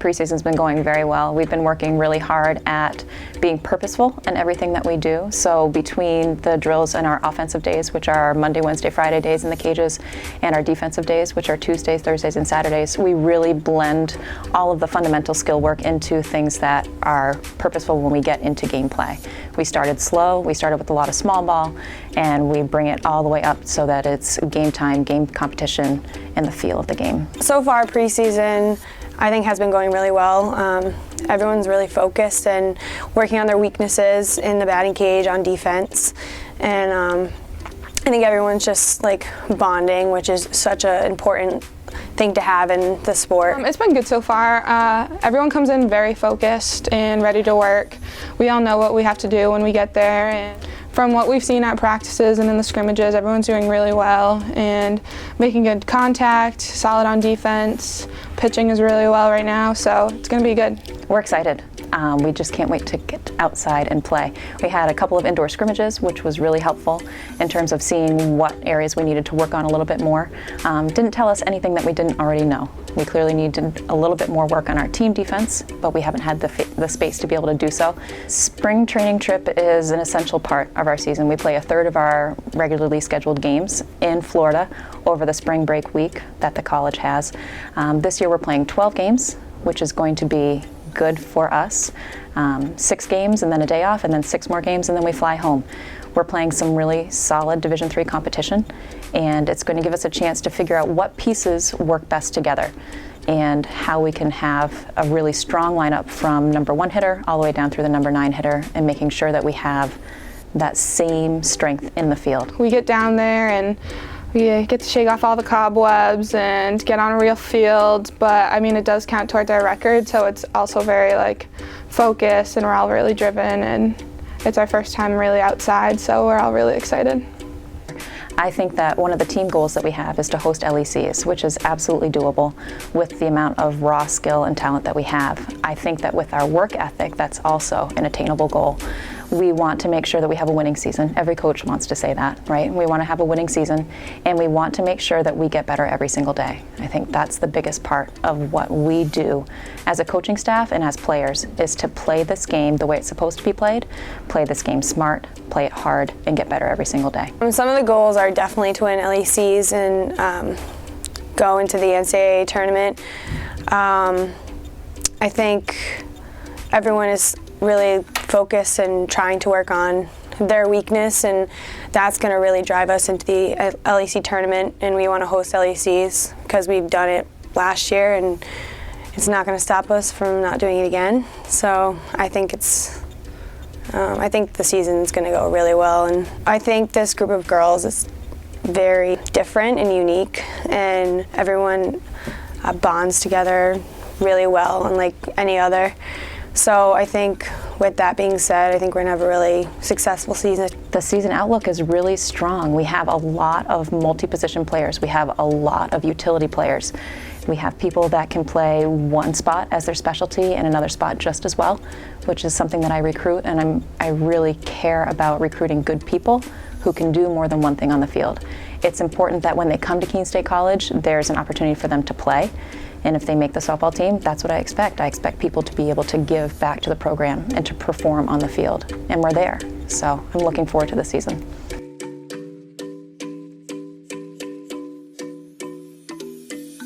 preseason's been going very well. We've been working really hard at being purposeful in everything that we do. So between the drills and our offensive days, which are Monday, Wednesday, Friday days in the cages, and our defensive days, which are Tuesdays, Thursdays, and Saturdays, we really blend all of the fundamental skill work into things that are purposeful when we get into gameplay. We started slow, we started with a lot of small ball, and we bring it all the way up so that it's game time, game competition, and the feel of the game. So far, preseason, I think has been going really well. Everyone's really focused and working on their weaknesses in the batting cage on defense. And I think everyone's just like bonding, which is such an important thing to have in the sport. It's been good so far. Everyone comes in very focused and ready to work. We all know what we have to do when we get there. And from what we've seen at practices and in the scrimmages, everyone's doing really well and making good contact, solid on defense. Pitching is really well right now, so it's going to be good. We're excited. We just can't wait to get outside and play. We had a couple of indoor scrimmages, which was really helpful in terms of seeing what areas we needed to work on a little bit more. Didn't tell us anything that we didn't already know. We clearly needed a little bit more work on our team defense, but we haven't had the space to be able to do so. Spring training trip is an essential part of our season. We play a third of our regularly scheduled games in Florida over the spring break week that the college has. This year we're playing 12 games, which is going to be good for us. 6 games and then a day off, and then 6 more games, and then we fly home. We're playing some really solid Division III competition, and it's going to give us a chance to figure out what pieces work best together and how we can have a really strong lineup from number 1 hitter all the way down through the number 9 hitter, and making sure that we have that same strength in the field. We get down there and we get to shake off all the cobwebs and get on a real field, but I mean, it does count towards our record, so it's also very like focused, and we're all really driven, and it's our first time really outside, so we're all really excited. I think that one of the team goals that we have is to host LECs, which is absolutely doable with the amount of raw skill and talent that we have. I think that with our work ethic, that's also an attainable goal. We want to make sure that we have a winning season. Every coach wants to say that, right? We want to have a winning season, and we want to make sure that we get better every single day. I think that's the biggest part of what we do as a coaching staff and as players, is to play this game the way it's supposed to be played, play this game smart, play it hard, and get better every single day. Some of the goals are definitely to win LECs and go into the NCAA tournament. I think everyone is really focused and trying to work on their weakness, and that's going to really drive us into the LEC tournament, and we want to host LECs because we've done it last year, and it's not going to stop us from not doing it again. So I think I think the season's going to go really well, and I think this group of girls is very different and unique, and everyone bonds together really well, unlike any other. So I think with that being said, I think we're going to have a really successful season. The season outlook is really strong. We have a lot of multi-position players. We have a lot of utility players. We have people that can play one spot as their specialty and another spot just as well, which is something that I recruit, and I really care about recruiting good people who can do more than one thing on the field. It's important that when they come to Keene State College, there's an opportunity for them to play. And if they make the softball team, that's what I expect. I expect people to be able to give back to the program and to perform on the field. And we're there. So I'm looking forward to the season.